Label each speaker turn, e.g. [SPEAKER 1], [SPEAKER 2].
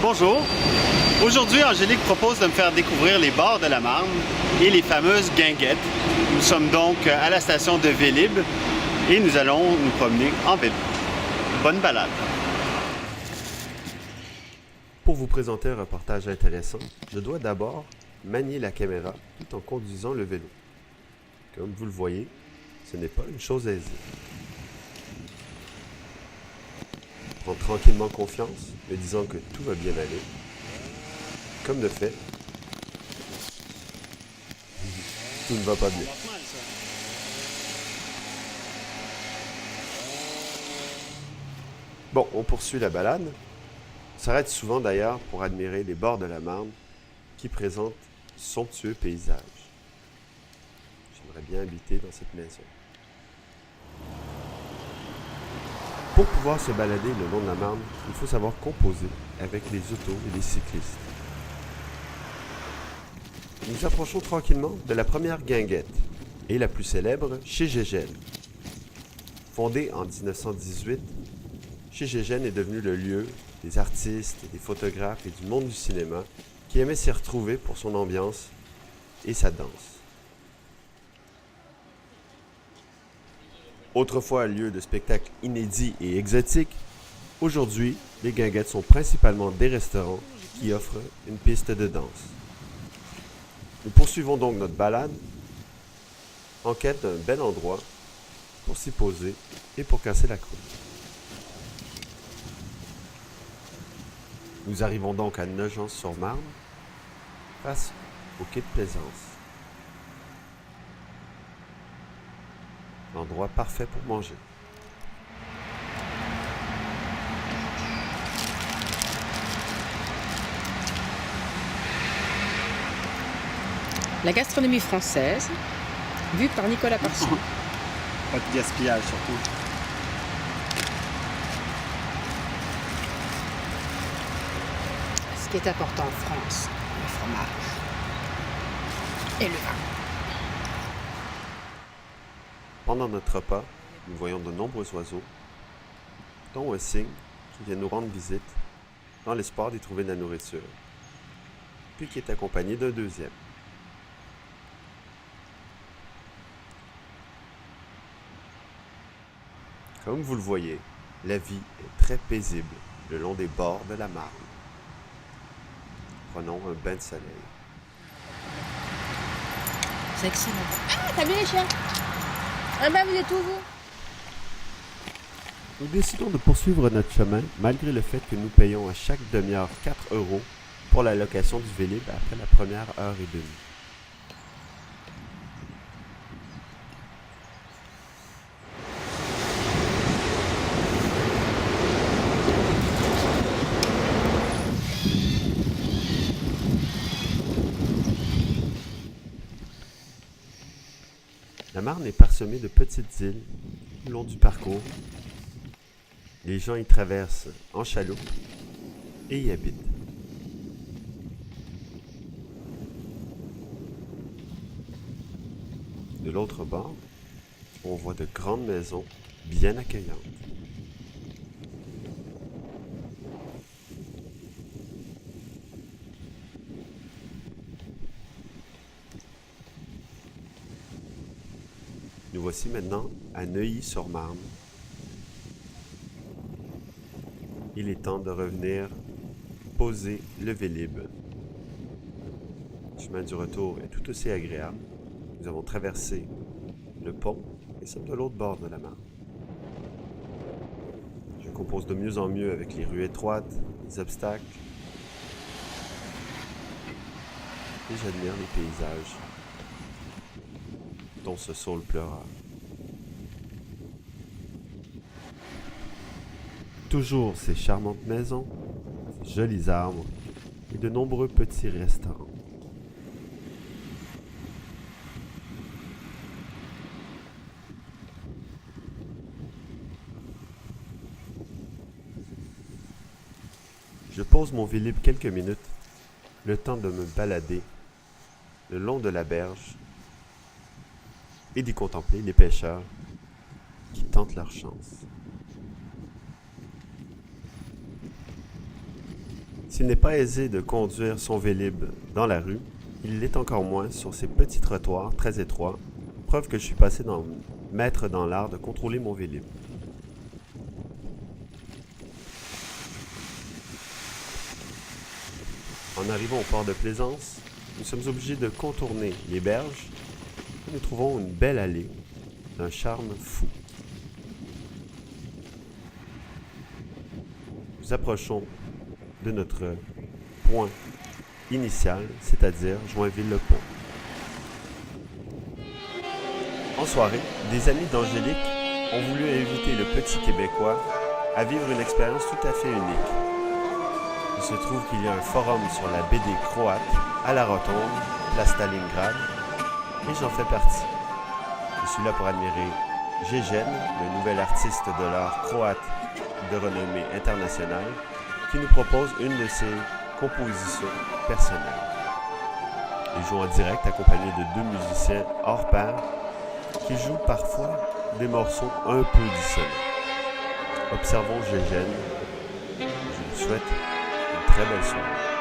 [SPEAKER 1] Bonjour. Aujourd'hui, Angélique propose de me faire découvrir les bords de la Marne et les fameuses guinguettes. Nous sommes donc à la station de Vélib et nous allons nous promener en vélo. Bonne balade.
[SPEAKER 2] Pour vous présenter un reportage intéressant, je dois d'abord manier la caméra tout en conduisant le vélo. Comme vous le voyez, ce n'est pas une chose aisée. Prends tranquillement confiance, me disant que tout va bien aller. Comme de fait, tout ne va pas bien. Bon, on poursuit la balade. On s'arrête souvent d'ailleurs pour admirer les bords de la Marne qui présentent de somptueux paysages. J'aimerais bien habiter dans cette maison. Pour pouvoir se balader le long de la Marne, il faut savoir composer avec les autos et les cyclistes. Nous nous approchons tranquillement de la première guinguette, et la plus célèbre, chez Gégène. Fondée en 1918, chez Gégène est devenu le lieu des artistes, des photographes et du monde du cinéma qui aimaient s'y retrouver pour son ambiance et sa danse. Autrefois un lieu de spectacles inédits et exotiques, aujourd'hui, les guinguettes sont principalement des restaurants qui offrent une piste de danse. Nous poursuivons donc notre balade en quête d'un bel endroit pour s'y poser et pour casser la croûte. Nous arrivons donc à Nogent-sur-Marne, face au quai de Plaisance. L'endroit parfait pour manger.
[SPEAKER 3] La gastronomie française, vue par Nicolas Parcy.
[SPEAKER 1] Pas de gaspillage surtout.
[SPEAKER 3] Ce qui est important en France, le fromage et le vin.
[SPEAKER 2] Pendant notre repas, nous voyons de nombreux oiseaux, dont un cygne qui vient nous rendre visite dans l'espoir d'y trouver de la nourriture, puis qui est accompagné d'un deuxième. Comme vous le voyez, la vie est très paisible le long des bords de la Marne. Prenons un bain de soleil.
[SPEAKER 3] C'est excellent. Ah, t'as vu les chiens? Ah ben vous êtes où vous?
[SPEAKER 2] Nous décidons de poursuivre notre chemin malgré le fait que nous payons à chaque demi-heure 4 € pour la location du Vélib après la première heure et demie. La Marne est parsemée de petites îles le long du parcours. Les gens y traversent en chaloupe et y habitent. De l'autre bord, on voit de grandes maisons bien accueillantes. Nous voici maintenant à Neuilly-sur-Marne. Il est temps de revenir poser le Vélib. Le chemin du retour est tout aussi agréable. Nous avons traversé le pont et sommes de l'autre bord de la Marne. Je compose de mieux en mieux avec les rues étroites, les obstacles, et j'admire les paysages, dont ce saule pleureur. Toujours ces charmantes maisons, ces jolis arbres et de nombreux petits restaurants. Je pose mon Vélib quelques minutes, le temps de me balader le long de la berge et d'y contempler les pêcheurs qui tentent leur chance. S'il n'est pas aisé de conduire son Vélib dans la rue, il l'est encore moins sur ces petits trottoirs très étroits, preuve que je suis passé maître dans l'art de contrôler mon Vélib. En arrivant au port de Plaisance, nous sommes obligés de contourner les berges et nous trouvons une belle allée d'un charme fou. Nous approchons de notre point initial, c'est-à-dire Joinville-le-Pont. En soirée, des amis d'Angélique ont voulu inviter le petit Québécois à vivre une expérience tout à fait unique. Il se trouve qu'il y a un forum sur la BD croate à la Rotonde, place Stalingrad, et j'en fais partie. Je suis là pour admirer Gégène, le nouvel artiste de l'art croate de renommée internationale, qui nous propose une de ses compositions personnelles. Il joue en direct accompagné de 2 musiciens hors pair qui jouent parfois des morceaux un peu dissonants. Observons Gégène. Je vous souhaite une très belle soirée.